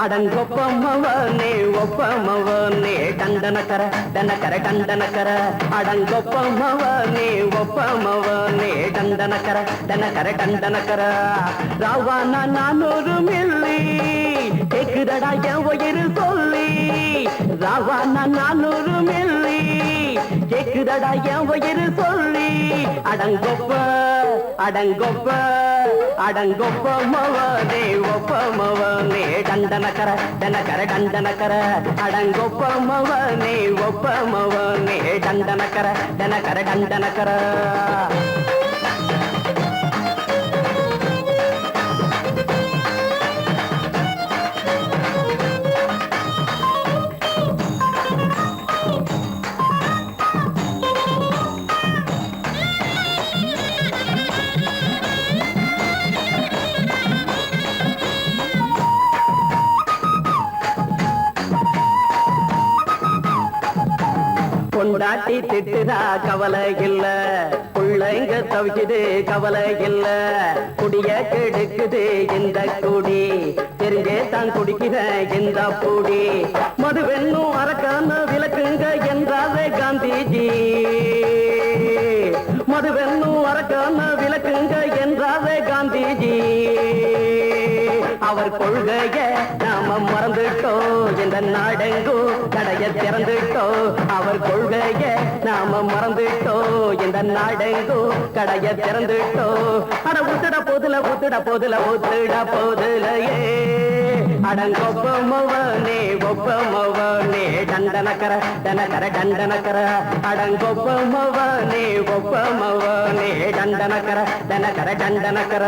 அடங்கொப்பமவனே ஒப்பமவனே டண்டனக்கர டனக்கர டண்டனக்கர அடங்கொப்பமவனே ஒப்பமவனே டண்டனக்கர டனக்கர டண்டனக்கர ராவானா 400 milli கேக்குதடா என் உயிர் சொல்லி ராவானா 400 milli கேக்குதடா என் உயிர் சொல்லி அடங்கொப்ப அடங்கொப்ப அடங்கொப்பமவனே ஒப்பமவனே டண்டனக்கர டனக்கர டண்டனக்கர அடங்கொப்பமவனே ஒப்பமவனே டண்டனக்கர டனக்கர டண்டனக்கர கொண்டாட்டி திட்டுதா கவலை இல்ல புள்ளைங்க தவிக்குது கவலை இல்ல குடிய கெடுக்குது இந்த குடி தெரிஞ்சே தான் குடிக்கிற இந்த பூடி மதுவென்னும் அரக்கான விளக்குங்க என்றாவே காந்திஜி மதுவென்னும் அரக்கான விளக்குங்க என்றாவே காந்திஜி அவர் கொள்கைய நாம மறந்துட்டோம் இந்த நாடெங்கோ கடைய திறந்துட்டோம் அவர் கொள்கைய நாம மறந்துட்டோம் இந்த நாடெங்கோ கடைய திறந்துட்டோம் அட ஊத்துட போதுல ஊத்துட போதுல ஊத்துட போதுலையே அடங்கொப்பமவனே ஒப்பமவனே டண்டனக்கர டனக்கர டண்டனக்கர அடங்கொப்பமவனே ஒப்பமவனே டண்டனக்கர டனக்கர டண்டனக்கர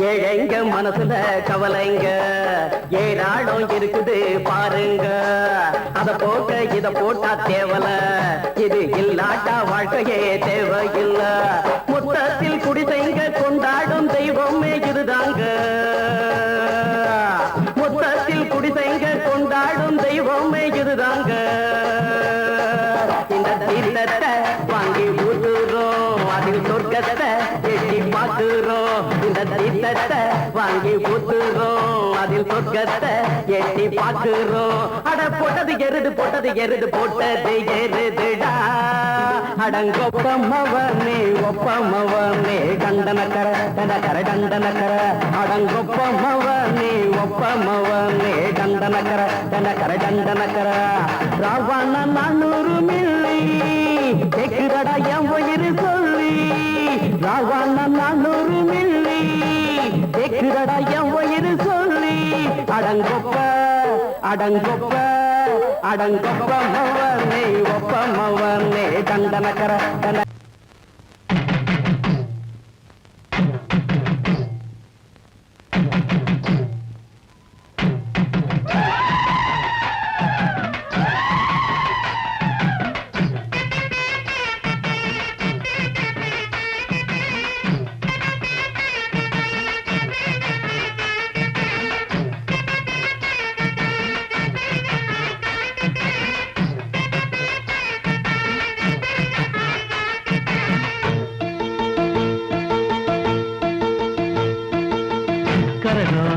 ஏழைங்க மனசுல கவலைங்க ஏராளம் இருக்குது பாருங்க அத போட்ட இத போட்டா தேவல இது இல்லாட்டா வாழ்க்கையே தேவையில்ல மொத்தத்தில் குடிசைங்க கொண்டாடும் தெய்வமே இதுதாங்க மொத்தத்தில் குடிசைங்க கொண்டாடும் தெய்வமே இதுதாங்க இந்த தீர்த்தத்தை வாங்கி ஊத்துறோம் அதில் சொர்க்கத்தை எட்டி பார்க்கிறோம் இந்த தீர்த்தத்தை வாங்கி ஊத்துறோம் அதில் சொர்க்கத்தை எட்டி பார்க்கிறோம் அட போட்டது எருது போட்டது எருதுடா அடங்கொப்பமவனே ஒப்பமவனே டண்டனக்கர டனக்கர டண்டனக்கர அடங்கொப்பமவனே ஒப்பமவனே டண்டனக்கர டனக்கர டண்டனக்கர ராவண 400 மில்லி கேக்குதடா என் உயிர் சொல்லி ராவண 400 மில்லி கேக்குதடா என் உயிர் சொல்லி அடங்கொப்ப அடங்கொப்ப அடங்கொப்பமவனே ஒப்பமவனே டண்டனக்கர டன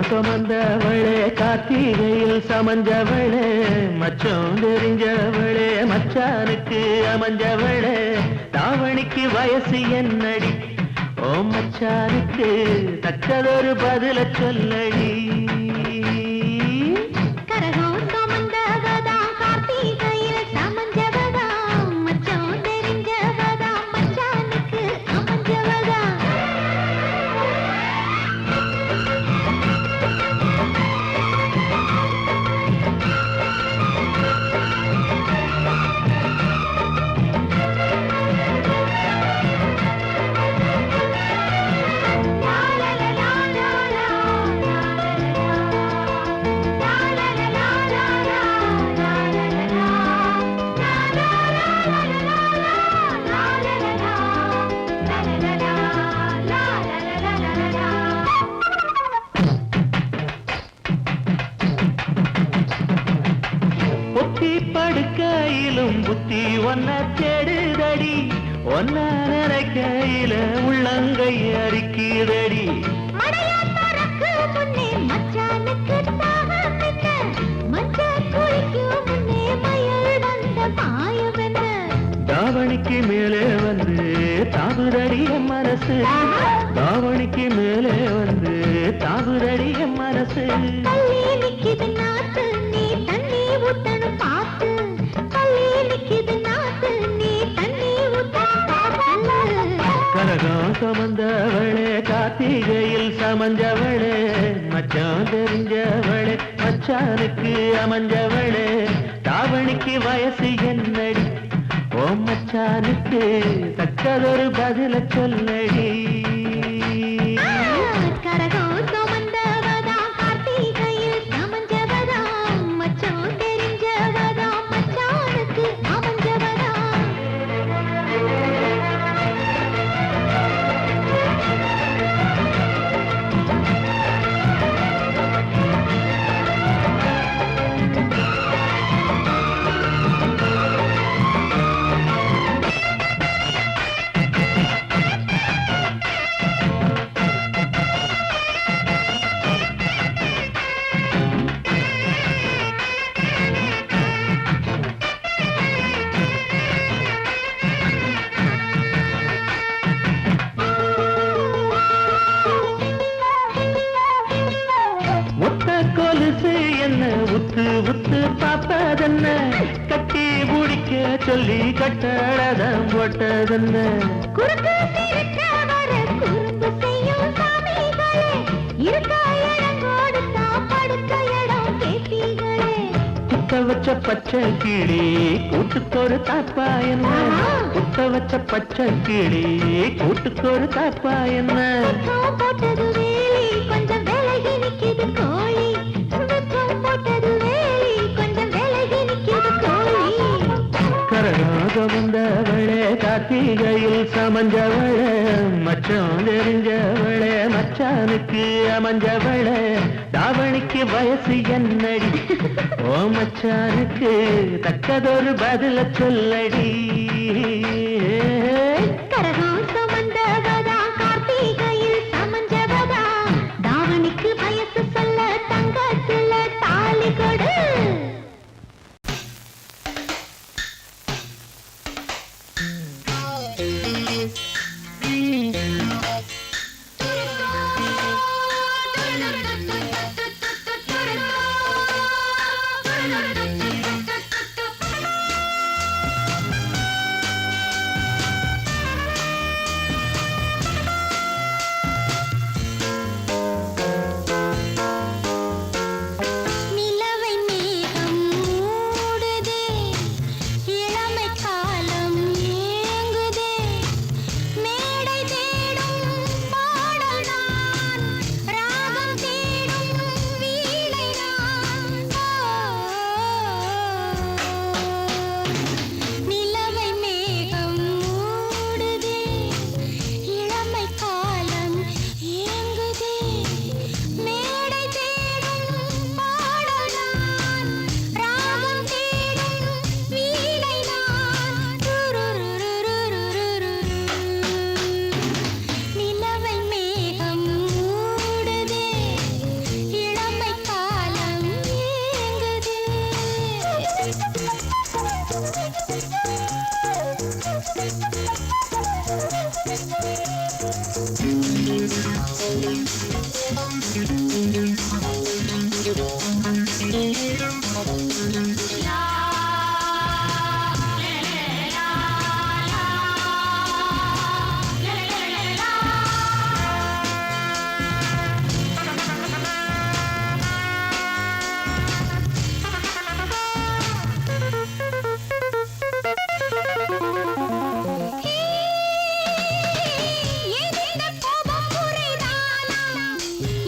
சுமந்தவளே கார்த்திகையில் சமஞ்சவளே மச்சம் தெரிஞ்சவளே மச்சானுக்கு அமைஞ்சவளே தாவணிக்கு வயசு என்னடி ஓ மச்சானுக்கு தக்கதொரு பதில சொல்லடி ஒன்ன தேடுதடி ஒன்ன நினைக்கையில உள்ளங்கை அரிக்குதடி தாவணிக்கு மேலே வந்து தாவுதடிய மனசு தாவணிக்கு மேலே வந்து தாவுதடிய மனசு கரகம் சுமந்தவளே கார்த்திகையில் சமஞ்சவளே மச்சான் தெரிஞ்சவளே மச்சானுக்கு அமைஞ்சவளே தாவணிக்கு வயசு என்னடி ஓ மச்சானுக்கு தக்கதொரு பதில சொல்லடி கரகம் சுமந்தவதா கார்த்திகையில் சமஞ்சவதா மச்சான் தெரிஞ்சவதா மச்சானுக்கு அமைஞ்சவதா கொலுசு என்ன உத்து உத்து பாப்பதென்ன கட்டி முடிக்க சொல்லி கட்டழதம் போட்டதென்ன குறுக்கு சிரித்தவர குறும்பு செய்யும் சாமிகளே இருக்க இடம் கொடுத்தா படுக்க இடம் கேட்டீங்களே குத்த வச்ச பச்சை கிளி கூட்டுக்கொரு தாப்பா என்ன குத்த வச்ச பச்சை கிளி கூட்டுக்கொரு தாப்பா என்ன போட்டது வேலி கொஞ்சம் விலகி நிக்குது கோழி போட்டது வேலி கொஞ்சம் விலகி நிக்குது கோழி கரகாக வந்தவளே கார்த்திகையில் சமஞ்சவளே மச்சான் தெரிஞ்சவளே மச்சானுக்கு அமைஞ்சவளே தாவணிக்கு வயசு என்னடி ஓ மச்சானுக்கு தக்கதொரு பதில சொல்லடி கரகம் சுமந்தவதா கார்த்திகையில் சமஞ்சவதா தாவணிக்கு வயசு சொல்ல தங்கத்துல தாலி கொடு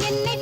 என்னை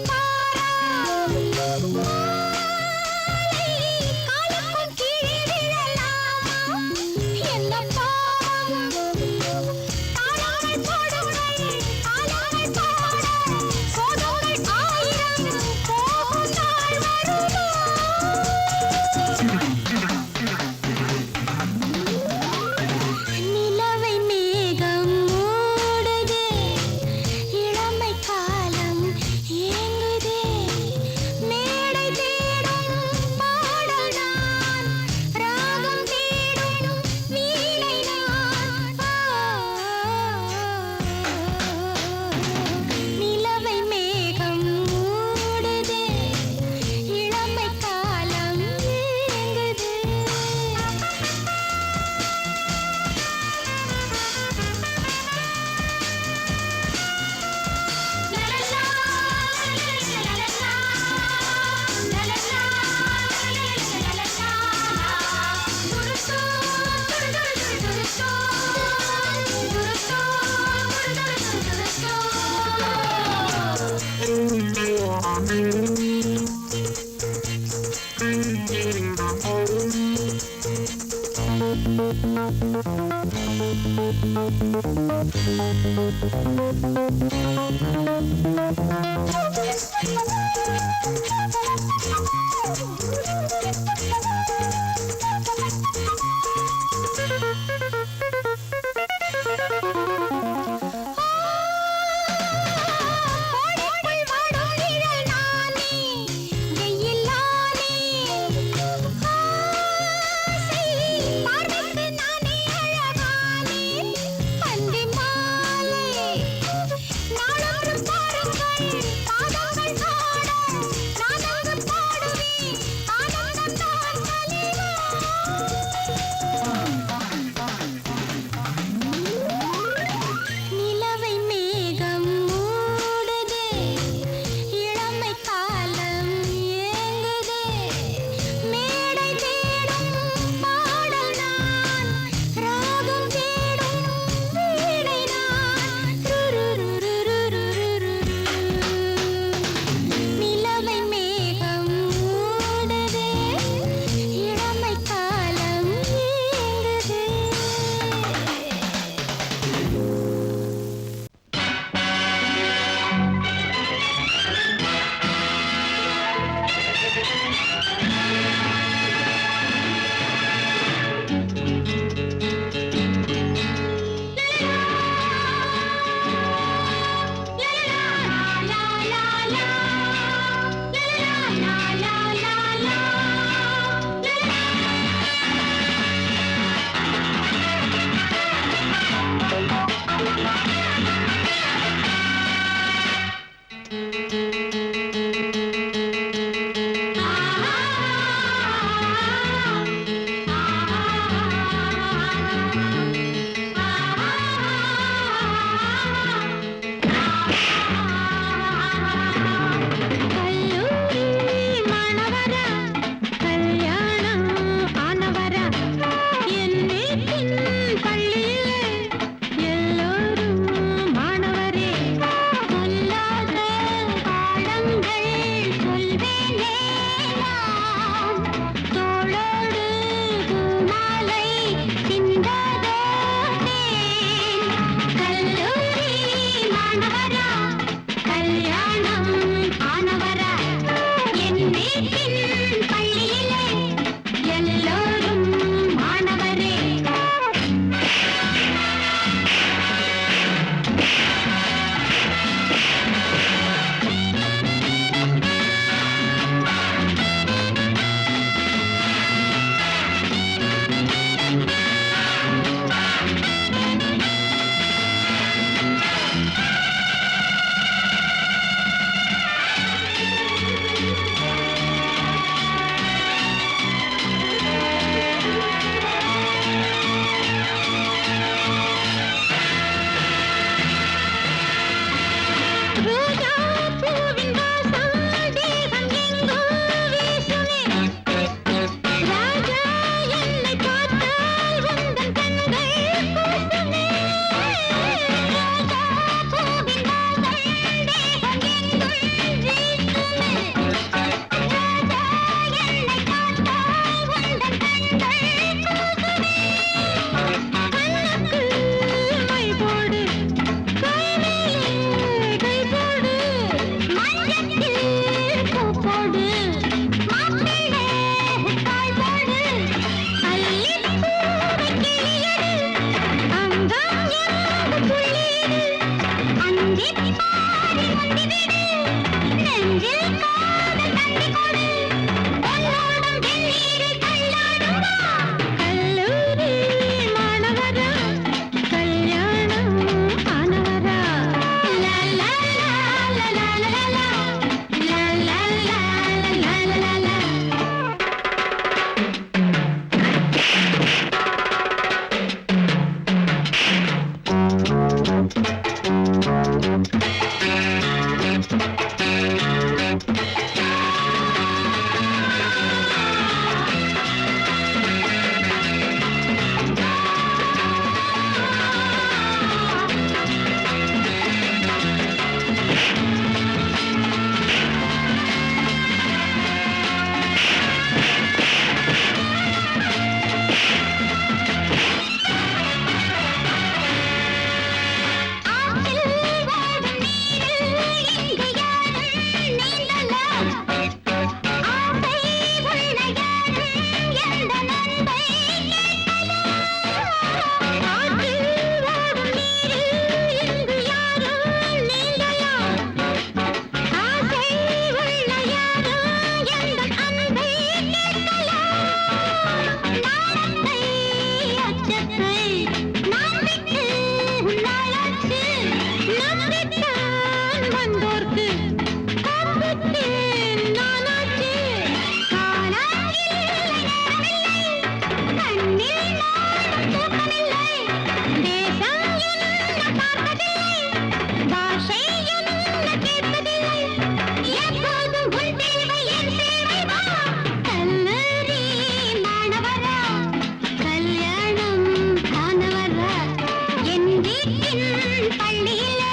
பள்ளியிலே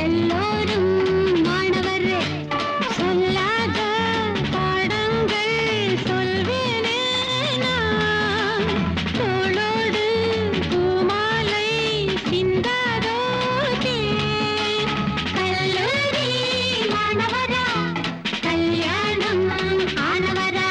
எல்லோரும் மாணவர் சொல்லாத பாடங்கள் சொல்வேனே நான் தோளோடு பூமாலை சிந்தாதோ தேன் கல்லூரி மாணவரா கல்யாணம் ஆனவரா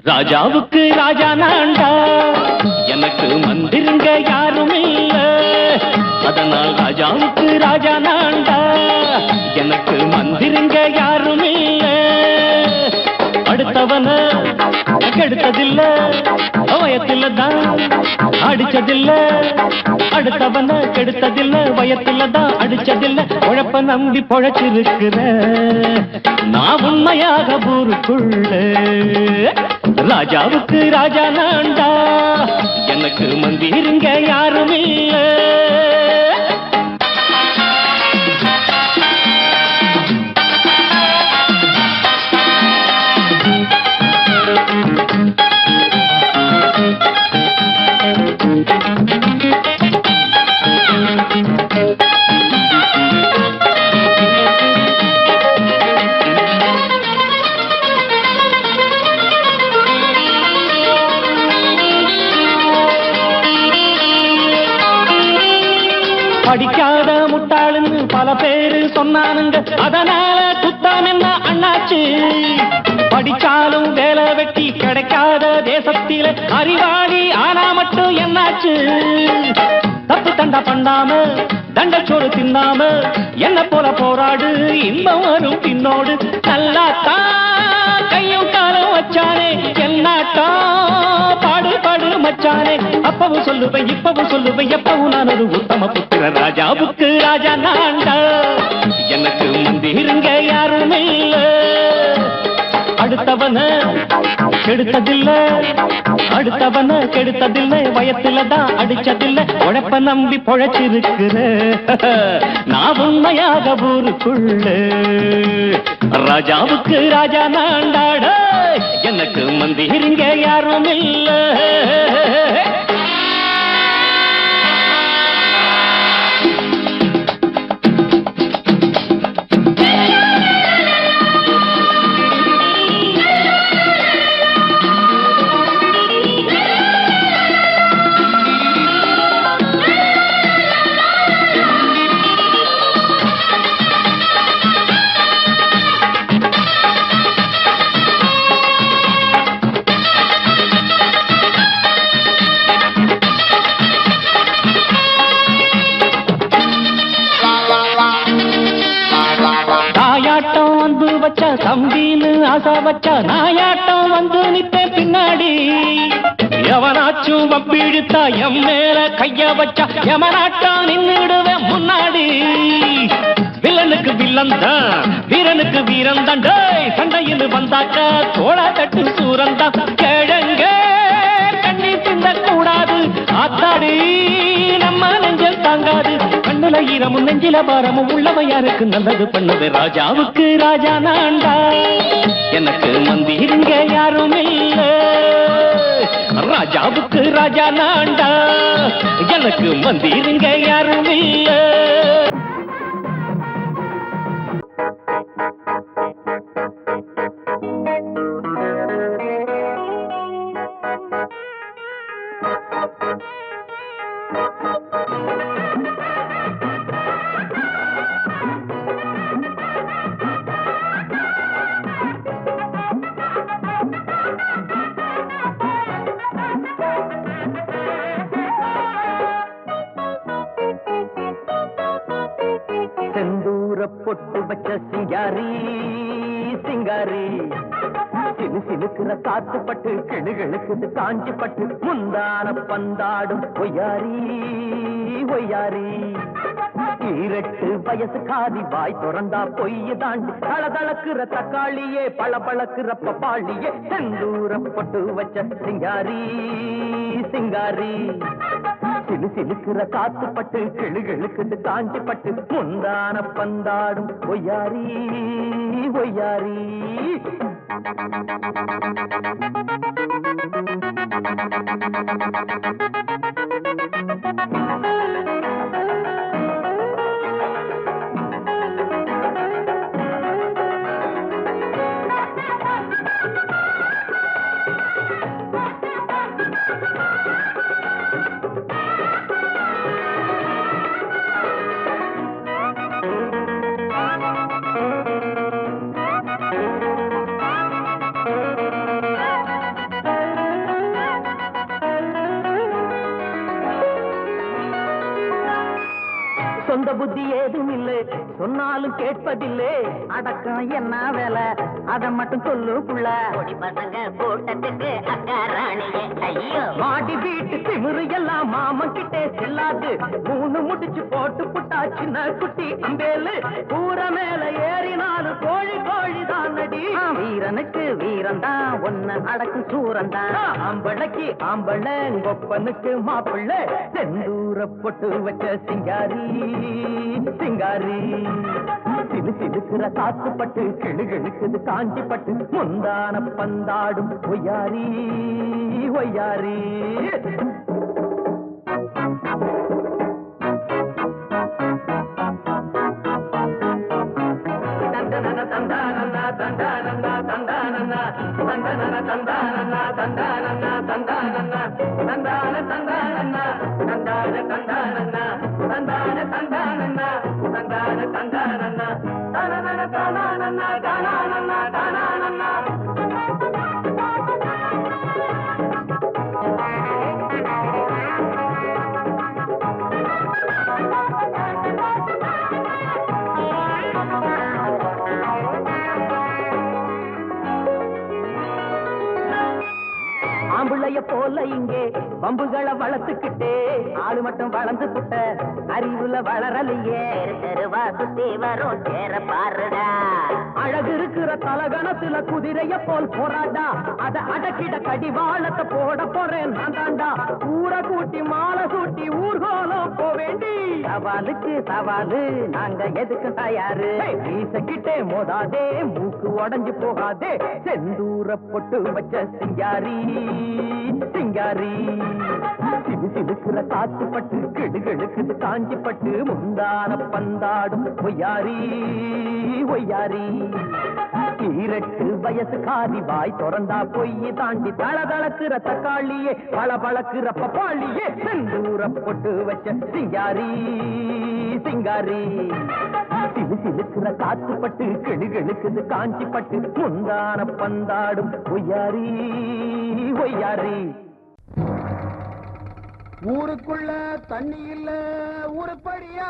ராஜாவுக்கு ராஜா நான்டா எனக்கு மந்திருங்க யாரும் இல்ல அதனால் ராஜாவுக்கு ராஜா நான்டா எனக்கு மந்திருங்க யாரும் இல்ல அடுத்தவன கெடுத்ததில்ல வயத்தில தான் அடிச்சதில்ல அடுத்தவன கெடுத்ததில்ல வயத்தில தான் அடிச்சதில்ல உழப்ப நம்பி பொழைச்சிருக்கிற நான் உண்மையாக ஊருக்குள்ள ராஜாவுக்கு ராஜா நான்டா எனக்கு மந்திருங்க யாரும் இல்ல படிக்காத முட்டாளுன்னு பல பேரு சொன்னானுங்க அதனால குத்தம் என்ன அண்ணாச்சு படிச்சாலும் வேலை வெட்டி கிடைக்காத தேசத்தில அறிவாளி ஆனா மட்டும் என்னாச்சு தப்பு தண்டா பண்ணாம தண்டச்சோறு தின்னாம என்ன போல போராடு இன்பம் வரும் பின்னோடு நல்லாத்தான் கையும் காலம் வச்சானே என்னாட்டா பாடு பாடு மச்சானே அப்பவும் சொல்லுவேன் இப்பவும் சொல்லுவேன் எப்பவும் நான் ஒரு உத்தம புத்திர ராஜாவுக்கு ராஜா நான்டா எனக்கு மந்திருங்க யாரும் இல்ல அடுத்தவன கெடுத்ததில்ல அடுத்தவன கெடுத்ததில்லை வயத்துல தான் அடிச்சதில்லை உழைப்ப நம்பி பொழைச்சிருக்கிற நான் உண்மையாக ஊருக்குள்ள ராஜாவுக்கு ராஜா நான்டாட எனக்கு மந்திருங்க யாரும் இல்ல வச்ச தம்பின்னு ஆசா வச்ச நாயாட்டம் வந்து நிப்பேன் பின்னாடி எவனாச்சும் வப்பிழுத்தா எம் மேல கைய வச்சா எவனாட்டம் நின்னுடுவேன் முன்னாடி வில்லனுக்கு வில்லன் தான் வீரனுக்கு வீரன் தான் சண்டையில் வந்தாக்கா தோளா தட்டு சூரன் தான் கிழங்க கண்ணி சிந்த கூடாது ஆத்தாடி நம்ம நெஞ்சல் தாங்காது கண்ணுல ஈரமும் நெஞ்சில பாரமும் உள்ளவன் யாருக்கு நல்லது பண்ணது ராஜாவுக்கு ராஜா நான்டா எனக்கு மந்திருங்க யாரும் இல்ல ராஜாவுக்கு ராஜா நான்டா எனக்கு மந்திருங்க யாரும் இல்ல ஒய்யாரி சிங்காரி சிலு சிலுக்குற காத்து பட்டு கிடுகிழுக்குது காஞ்சி பட்டு முந்தான பந்தாடும் ஒய்யாரி ஒய்யாரி ஈரட்டு வயசு காதி வாய் திறந்தா பொய்ய தாண்டி தளதளக்குற தக்காளியே பளபளக்குற பப்பாளியே செந்தூரம் போட்டு வச்ச சிங்காரி சிங்காரி சிலு சிலுக்குற காத்து பட்டு கிளுகிழுக்குது காஞ்சி பட்டு முந்தான பந்தாடும் ஒய்யாரி ஒய்யாரி சொந்த புத்தி ஏதும் இல்லை சொன்னாலும் கேட்பதில்லை அடக்கம் என்ன வேலை அதை மட்டும் சொல்லு புள்ள கொடி பசங்க கூட்டத்துக்கு அக்கா ராணியே ஐயோ மாடி வீட்டு திமிரு எல்லாம் மாமன் கிட்டே செல்லாது மூணு முடிச்சு போட்டு புட்டா சின்ன குட்டி அம்பேலு கூற மேல ஏறினாலும் கோழி கோழி தான் நடி வீரனுக்கு வீரன் தான் ஒன்னு அடக்கு சூரன் தான் ஆம்பளைக்கு ஆம்பளை கொப்பனுக்கு மாப்பிள்ளை செந்தூர பொட்டு வச்ச சிங்காரி சிங்காரி சிலு சிலுக்குற காத்து பட்டு கிளுகிழுக்குது காஞ்சி பட்டு முந்தான பந்தாடும் ஒய்யாரி ஒய்யாரி தந்தன தந்தானன்னா தந்தானன்னா தந்தானன்னா தந்தன தந்தானன்னா தந்தானன்னா தந்தானன்னா தந்தான தந்தானன்னா தந்தான தந்தானன்னா தந்தான தந்தானன்னா தந்தான தந்தானன்னா தனனன தனானன்னா தனானன்னா தனானன்னா ஆம்புளைய போல இங்கே பம்புகளை வளர்த்துக்கிட்டே ஆளு மட்டும் வளர்ந்து புட்ட அறிவுல வளரலையே தெருவா சுத்தி வரும் சேர பாருடா அழகு இருக்கிற தலகணத்துல குதிரைய போல் போராடா அத அடக்கிட கடிவாளத்தை போட போறேன் நான் தாண்டா ஊரை கூட்டி மாலை சூட்டி ஊர்கோலம் போவேண்டி சவாலுக்கு சவாலு நாங்க எதுக்கு தயாரு வீசக்கிட்டே மோதாதே மூக்கு உடஞ்சு போகாதே செந்தூர பொட்டு வச்ச சிங்காரி சிங்காரி சிலு சிலுக்குற காத்து பட்டு கிடுகிழுக்குது காஞ்சி பட்டு முந்தான பந்தாடும் ஒய்யாரி ஒய்யாரி ஈரட்டு வயசு காதி வாய் திறந்தா பொய்ய தாண்டி தளதளக்குற தக்காளியே பளபளக்குற பப்பாளியே செந்தூர பொட்டு வச்ச சிங்காரி சிங்காரி சிலு சிலுக்குற காத்து பட்டு கிடுகிழுக்குது காஞ்சி பட்டு முந்தான பந்தாடும் ஒய்யாரி ஒய்யாரி ஊருக்குள்ள தண்ணி இல்ல ஊருப்படியா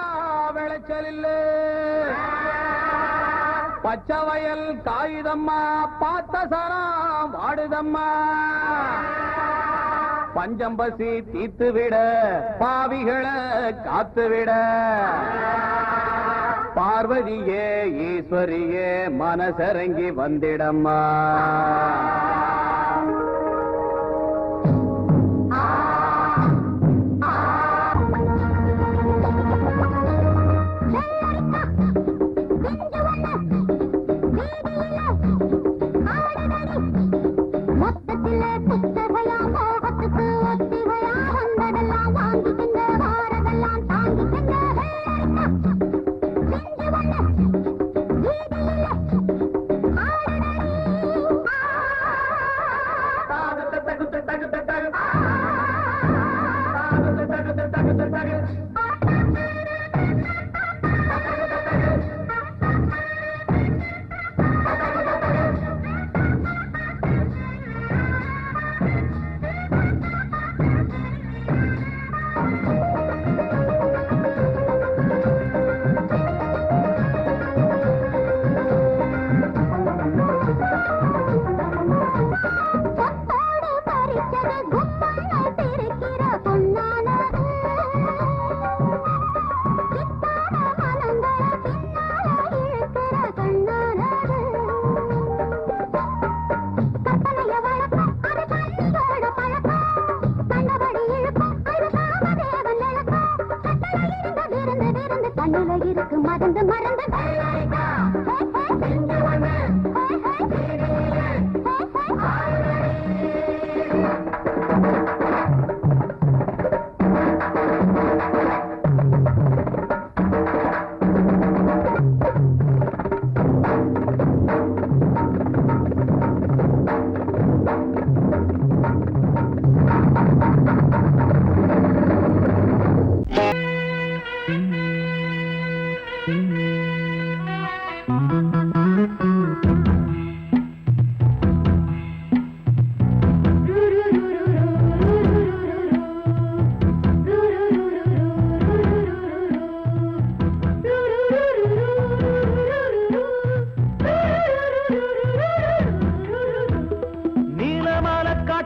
விளைச்சல் இல்ல பச்சை வயல் காயுதம்மா பார்த்த சரம் வாடுதம்மா பஞ்சம் பசி தீத்து விட பாவிகளை காத்து விட பார்வதியே ஈஸ்வரியே மனசரங்கி வந்திடம்மா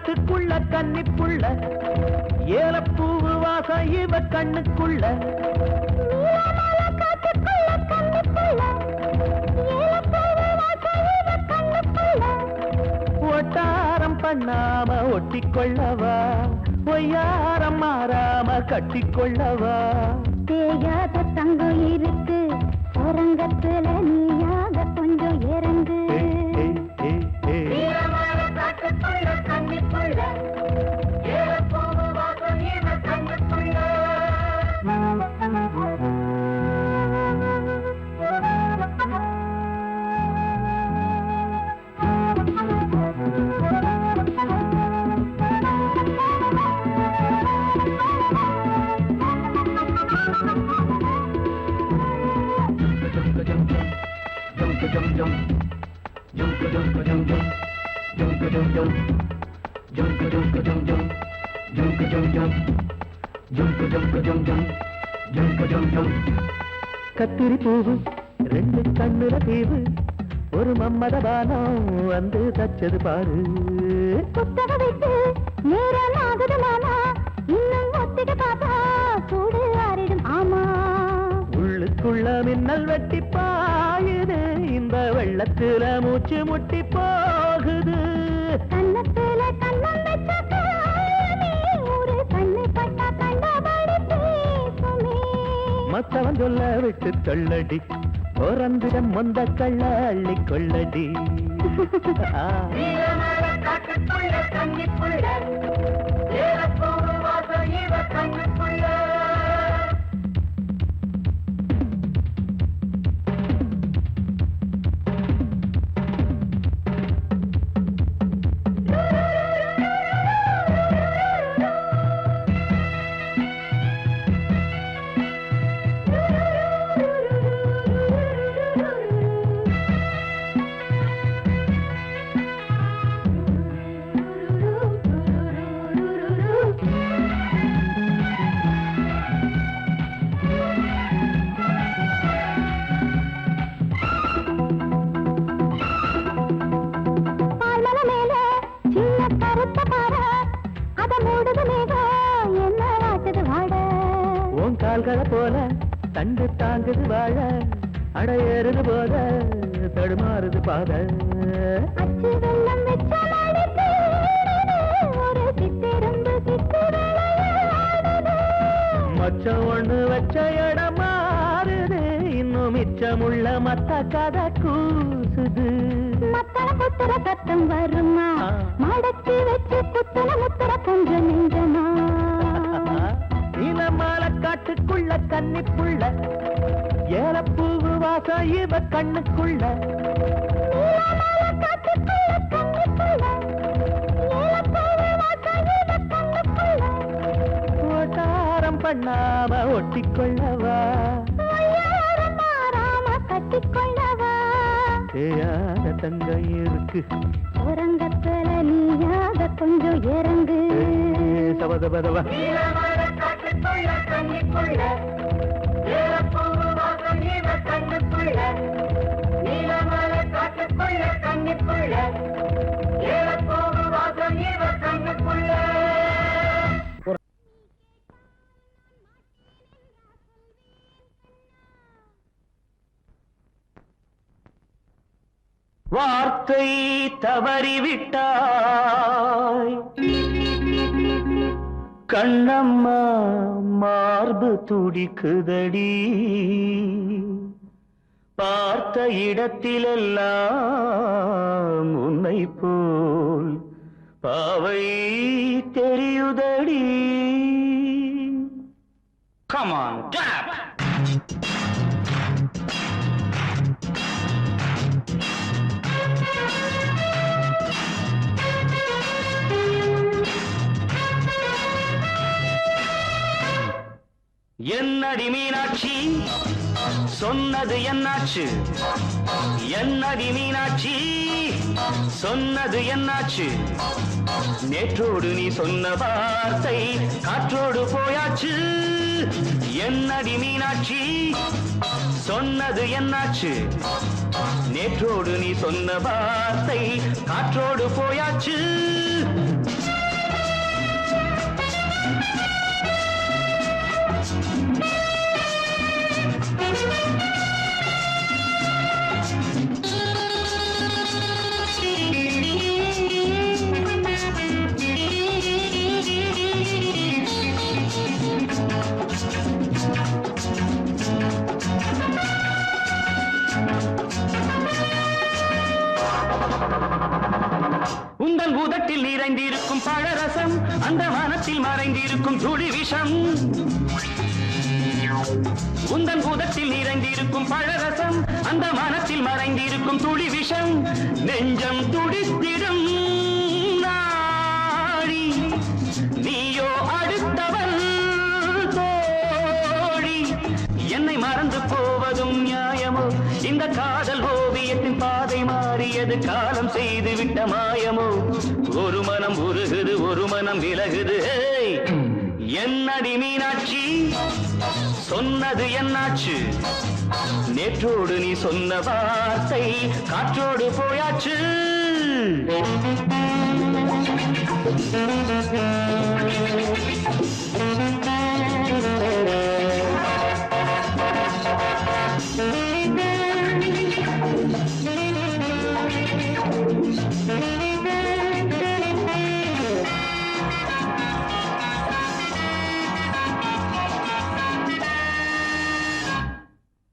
காட்டுக்குள்ள கன்னிப்புள்ள ஏலப்பூவு வாசம் இவ கண்ணுக்குள்ள ஒட்டாரம் பண்ணாம ஒட்டிக்கொள்ளவா பொய்யாரம் மாறாம கட்டிக்கொள்ளவா தேயாத தங்கம் இருக்கு சுரங்கத்துல நீயாக கொஞ்சம் இறங்கு கத்திரி பூவு ரெண்டு கண்ணுல தீவு ஒரு மம்மத பானம் வந்து தச்சது பாரு புத்தக விட்டு நேரம் ஆகுது மாமா இன்னும் ஒத்திக பாப்பா சூடு ஆறிடும் ஆமா உள்ளுக்குள்ள மின்னல் வெட்டி பாயுது இந்த வெள்ளத்துல மூச்சு முட்டி போகுது கண்ணத்துல கண்ணம் வச்ச ஒரு கண்ணு பட்டா கண்டபடி பேசுமே மத்தவன் சொல்ல விட்டு தள்ளடி ஓரந்திடம் மொந்த கள்ள அள்ளி கொள்ளடி கால்களை போல தண்டு தாங்குது வாழ அடையேறுது போத தடுமாறுது பாத அச்சு வெள்ளம் வெச்ச ஒரு சித்திருந்து மச்சம் ஒண்ணு வச்ச இடம் மாறுது இன்னும் மிச்சமுள்ள மத்த கதை கூசுது மத்தள புத்திர சத்தம் வருமா மடக்கி வச்சு புத்தல முத்திர கொஞ்சம் நெஞ்சமா நீலமால காட்டுக்குள்ள கன்னிப்புள்ள ஏலப்பூவு வாசம் இவ கண்ணுக்குள்ள ஓட்டாரம் பண்ணாம ஒட்டிக்கொள்ளவா கட்டிக்கொள்ளவா தேயாத தங்கம் இருக்கு உறங்கத்துல நீயாக கொஞ்சம் இறங்கு சபதபதவா வார்த்தை தவறிவிட்டாய் கண்ணம்மா மார்பு துடிக்குதடி பார்த்த இடத்திலெல்லாம் உன்னை போல் பாவை தெரியுதடி Come on, clap! என்னடி மீனாட்சி சொன்னது என்னாச்சு என்னடி மீனாட்சி சொன்னது என்னாச்சு நேற்றோடு நீ சொன்ன வார்த்தை காற்றோடு போயாச்சு என்னடி மீனாட்சி சொன்னது என்னாச்சு நேற்றோடு நீ சொன்ன வார்த்தை காற்றோடு போயாச்சு உந்தன் பூதத்தில் நிறைந்திருக்கும் பழரசம் அந்த வானத்தில் மறைந்திருக்கும் துளி விஷம் உந்தன் பூதத்தில் நிறைந்திருக்கும் பழரசம் அந்த வானத்தில் மறைந்திருக்கும் துளி விஷம் நெஞ்சம் துடித்திடும் நாடி நீயோ அடுத்தவன் தோழி என்னை மறந்து போவதும் நியாயமோ இந்த காதல் ஓவியத்தின் பாதை மாறியது காலம் செய்து விட்ட மாயமோ ஒரு மனம் உருகுது ஒரு மனம் விலகுது என்னடி மீனாட்சி சொன்னது என்னாச்சு நேற்றோடு நீ சொன்ன வார்த்தை காற்றோடு போயாச்சு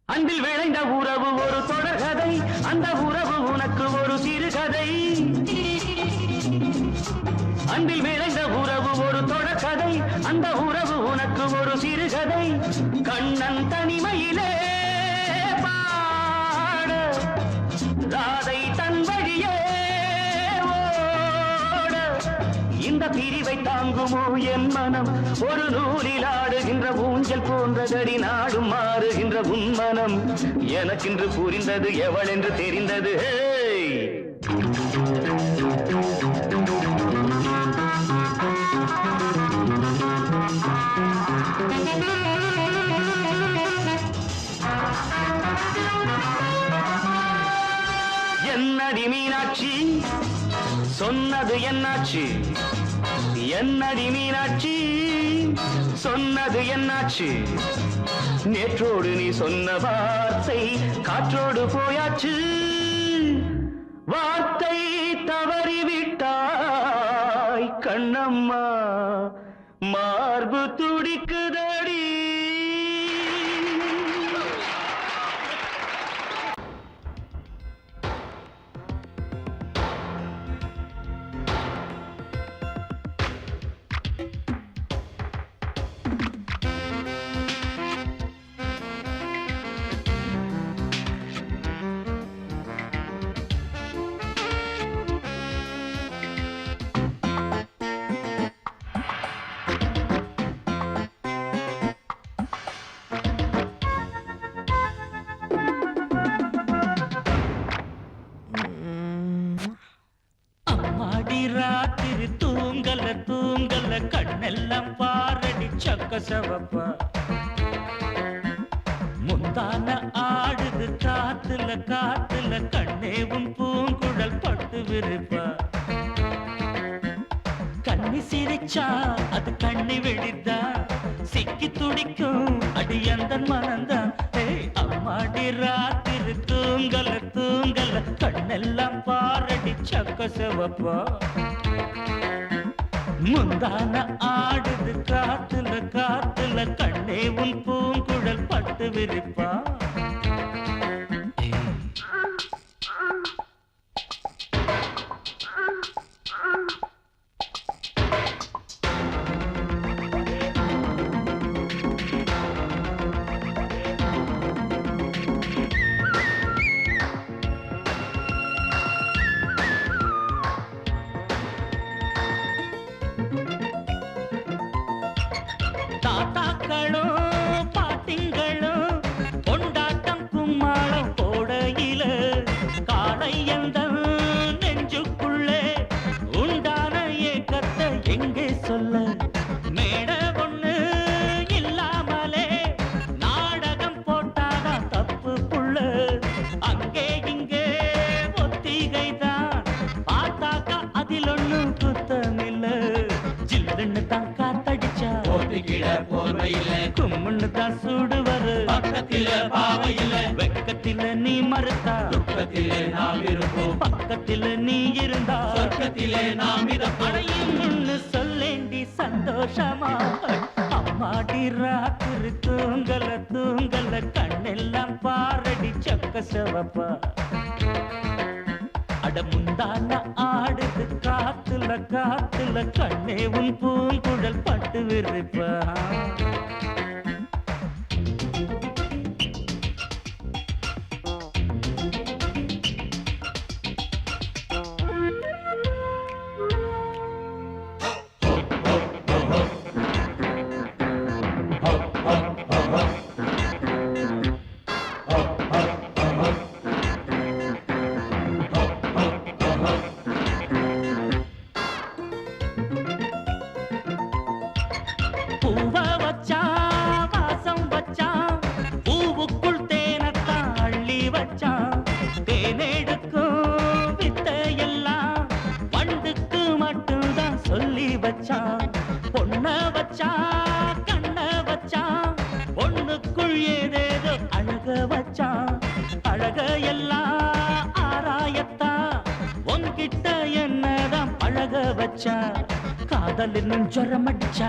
அன்பில் விளைந்த உறவு ஒரு தொடர்கதை அந்த உறவு உனக்கு ஒரு சிறுகதை அன்பில் விளைந்த உறவு ஒரு தொடர்கதை அந்த உறவு உனக்கு ஒரு சிறுகதை கண்ணன் தனிமையிலே பாட ராதை தன் வழியே ஓட இந்த பிரிவை தாங்குமோ என் மனம் ஒரு நூலில் ஆடுகின்ற ஊஞ்சல் போன்றதடி நாடும் மாறுகின்ற உன்மனம் எனக்கென்று புரிந்தது எவள் என்று தெரிந்தது என்னடி மீனாட்சி சொன்னது என்னாச்சு என்னடி மீனாட்சி சொன்னது என்னாச்சு நேற்றோடு நீ சொன்ன வார்த்தை காற்றோடு போயாச்சு வார்த்தை தவறிவிட்டாய் கண்ணம்மா மார்பு துடிக்குதடி ராத்திரி தூங்கல தூங்கல கண்ணெல்லாம் பாரடி சக்க சவப்பா முந்தான ஆடுது காத்துல காத்துல கண்ணேவும் பூங்குழல் பட்டு விருப்பா கண்ணி சிரிச்சா அது கண்ணி வெடித்தா சிக்கி துடிக்கும் அடி அந்த மனந்தான் அம்மாடி ராத்திரி தூங்கல தூங்கல கண்ணெல்லாம் பாரடி சக்க சிவப்பா முந்தான ஆடுது காத்துல காத்துல கண்ணே உன் பூங்குழல் பட்டு விரிப்பா தாத்தாக்களும் பாட்டிங்களும் கொண்டாட்டம் கும்மாளம் போடையில காலை எந்த நெஞ்சுக்குள்ளே உண்டான ஏக்கத்தை எங்கே சொல்ல மேட ஒண்ணு இல்லாமலே நாடகம் போட்டாதான் தப்பு புள்ள அங்கே இங்கே ஒத்திகைதான் பார்த்தாக்கா அதில் ஒண்ணும் குத்தமில்ல ஜில்லுன்னு தான் காத்தடிச்சா கும்முன்னு தான் சூடுவரு பக்கத்தில பாவையில வெக்கத்தில நீ மறுத்தா துக்கத்திலே நாம் இருப்போம் பக்கத்தில நீ இருந்தா சொர்க்கத்திலே நாம் இருப்போம் சொல்லேண்டி சந்தோஷமா அம்மாடி ராத்திரி தூங்கல தூங்கல கண்ணெல்லாம் பாரடி சக்க சிவப்பா அட முந்தான ஆடுது காத்துல காத்துல கண்ணே உன் பூங்குழல் பட்டு விரிப்பா பூவா வச்சா வாசம் வச்சா பூவுக்குள் தேனத்தான் அள்ளி வச்சா தேனெடுக்கும் வித்தையெல்லாம் வண்டுக்கு மட்டும்தான் சொல்லி வச்சா பொண்ண வச்சா கண்ண வச்சா பொண்ணுக்குள் ஏதேதோ அழக வச்சா அழக எல்லாம் ஆராயத்தா உன்கிட்ட என்னதான் பழக வச்சா காதல் என்னும் ஜரம் அடிச்சா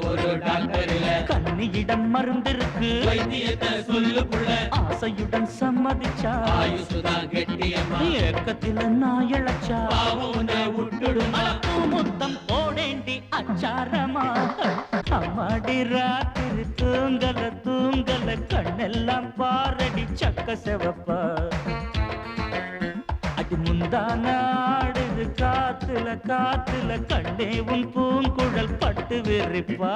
ஒரு டாக்டர் இல்ல கண்ணியிடம் மருந்திருக்கு வைத்தியத்தை சொல்லு புள்ள ஆசையுடன் சம்மதிச்சா ஆயுசுதான் கெட்டியம்மா ஏக்கத்தில நான் இழைச்சா பாவம் உன்னை விட்டுடுமா முத்தம் போடேண்டி அச்சாரமா அம்மாடி ராத்திரி தூங்கல தூங்கல கண்ணெல்லாம் பாரடி சக்க செவப்பா அடி முந்தான ஆடுது காத்துல காத்துல கண்ணே உன் பூங்குழல் பட்டு விரிப்பா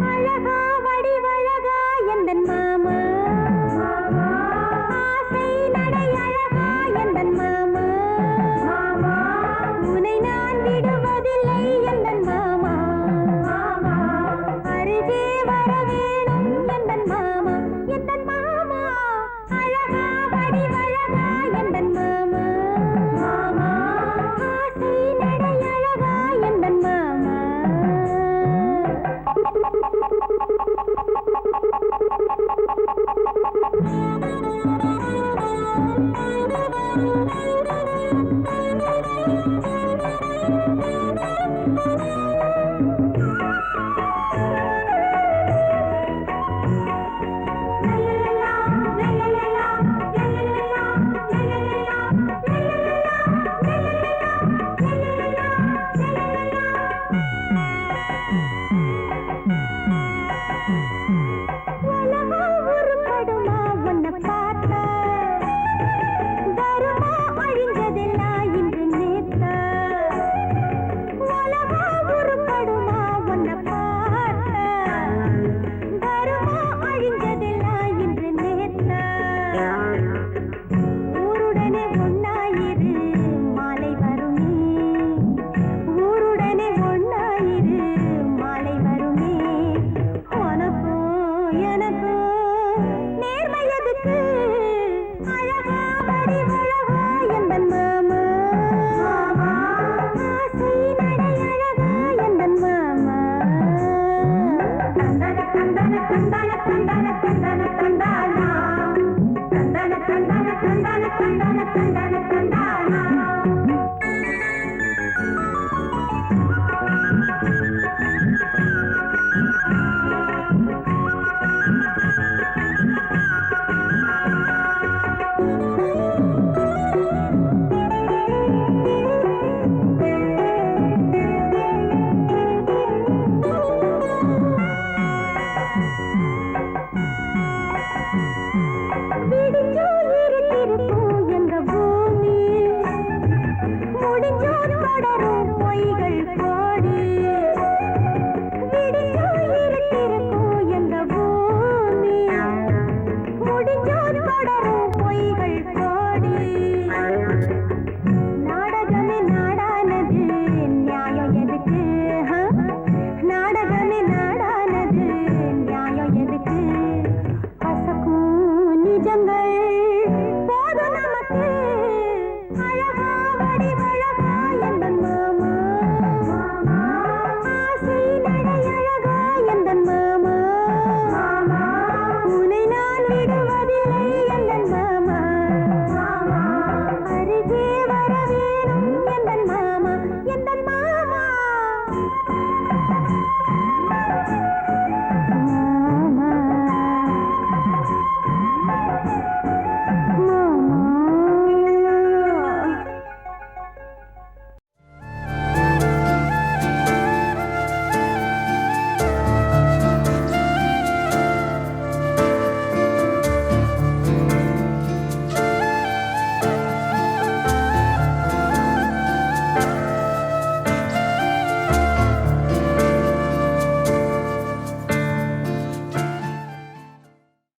அழகா வடிவழகா எந்தன் மாமா ஆசை நடை அழகா எந்தன் மாமா உனை நான் விடுவதில்லை எந்தன் மாமா அருகே வர வேணும் எந்தன் மாமா அழகா வடிவழகா எந்தன் மாமா ஆசை நடை அழகா எந்தன் மாமா உலகம் உருப்படுமா உன்னை பார்த்தா வருமா அழிஞ்சதெல்லாம் இன்று நேத்தா உலகம் உருப்படுமா உன்னை பார்த்தா வருமா அழிஞ்சதெல்லாம் இன்று நேத்தா ஊருடனே ஒன்னாயிரு மாலை வருமே ஊருடனே ஒன்னாயிரு மாலை வருமே உனக்கும் எனக்கும் நேர்மை எதுக்கு அழகா வடிவழகா எந்தன் மாமா ஆசை நடை அழகா எந்தன் மாமா தந்தன தந்தன தந்தன தந்தன தந்தன தந்தானா தந்தன தந்தன தந்தன தந்தன தந்தன